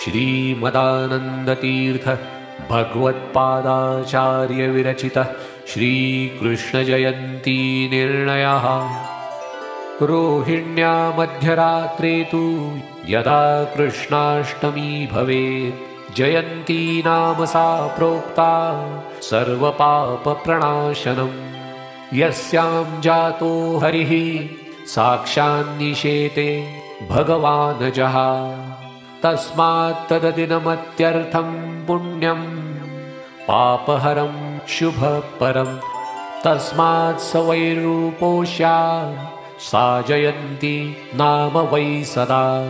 श्रीमदानन्दतीर्थ भगवत्पादाचार्य विरचितः श्रीकृष्णजयन्ती निर्णयः। रोहिण्या मध्यरात्रे तु यदा कृष्णाष्टमी भवेत्, जयन्ती नाम सा प्रोक्ता सर्वपापप्रणाशनम्। यस्यां जातो हरिः साक्षान्निशेते भगवानजः, तस्मात् तददिनमत्यर्थं पुण्यं पापहरं शुभपरं। तस्मात् स वैरूपोष्या सा जयन्ती नाम वै सदा।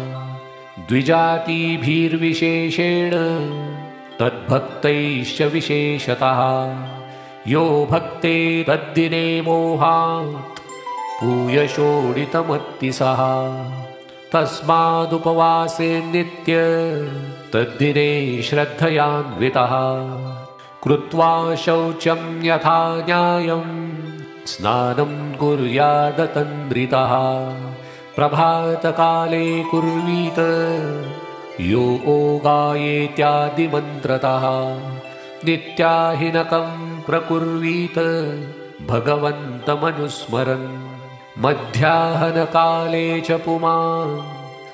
द्विजातिभिर्विशेषेण तद्भक्तैश्च विशेषतः, यो भक्ते तद्दिने मोहात् पूयशोणितमत्तिसः। तस्मादुपवासे नित्य तद्दिने श्रद्धयान्वितः, कृत्वा शौचं यथा न्यायं स्नानं कुर्यादतन्द्रितः। प्रभातकाले कुर्वीत यो गायेत्यादिमन्त्रतः, नित्याहिनकं प्रकुर्वीत भगवन्तमनुस्मरन्। मध्याह्नकाले च पुमान्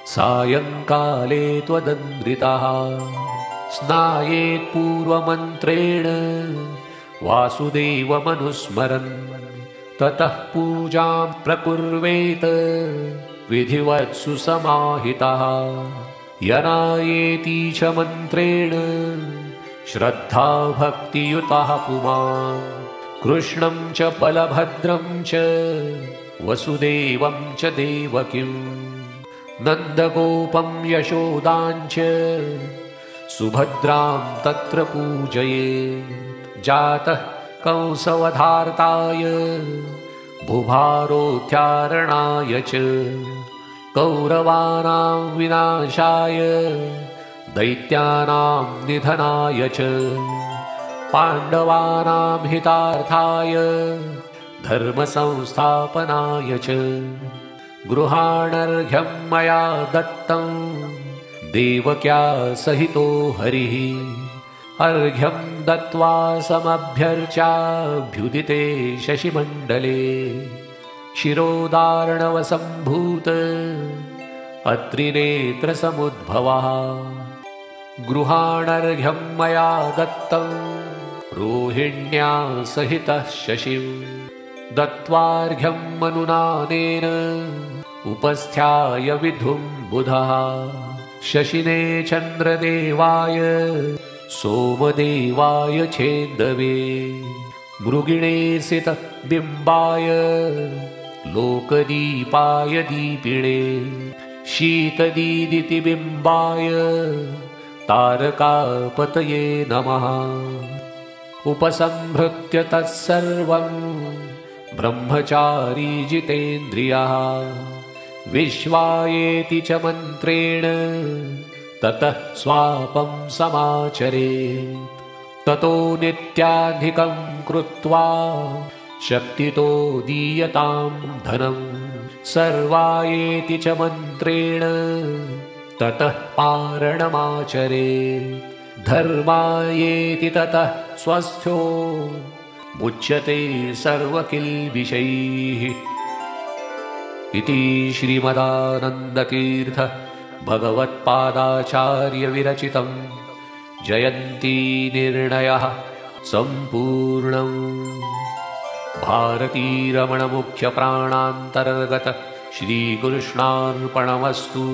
सायङ्काले त्वदन्द्रितः, स्नायेत् पूर्वमन्त्रेण वासुदेवमनुस्मरन्। ततः पूजां प्रकुर्वेत विधिवत्सु समाहितः, यनायेति च मन्त्रेण श्रद्धा भक्तियुतः पुमान्। कृष्णं च बलभद्रं च वसुदेवं च देवकीं, नन्दगोपं यशोदां च सुभद्रां तत्र पूजयेत्। जातः कंसवधार्ताय भुभारोद्धारणाय च, कौरवाणां विनाशाय दैत्यानां निधनाय च, पाण्डवानां हितार्थाय धर्मसंस्थापनाय च। गृहाणर्घ्यं मया दत्तं देवक्या सहितो हरिः, अर्घ्यं दत्त्वा समभ्यर्चाभ्युदिते शशिमण्डले। शिरोदार्णवसम्भूत अत्रिनेत्रसमुद्भवः, गृहाणर्घ्यं मया दत्तं रोहिण्या सहितः शशिं। दत्त्वार्घ्यं मनुनानेन उपस्थ्याय विधुं बुधः, शशिने चन्द्रदेवाय सोमदेवाय चेन्दवे। मृगिणे सितबिम्बाय लोकदीपाय दीपिणे, शीतदीदितिबिम्बाय तारकापतये नमः। उपसंहृत्य तत्सर्वं ब्रह्मचारी जितेन्द्रियः, विश्वायेति च मन्त्रेण ततः स्वापं समाचरेत्। ततो नित्याधिकं कृत्वा शक्तितो दीयतां धनं, सर्वायेति च मन्त्रेण ततः पारणमाचरेत्। धर्मायेति ततः स्वस्थो मुच्यते सर्वकिल्बिषैः। इति श्रीमदानन्दतीर्थ भगवत्पादाचार्य विरचितं जयन्ती निर्णयः सम्पूर्णम्। भारतीरमण मुख्य प्राणान्तर्गत श्रीकृष्णार्पणमस्तु।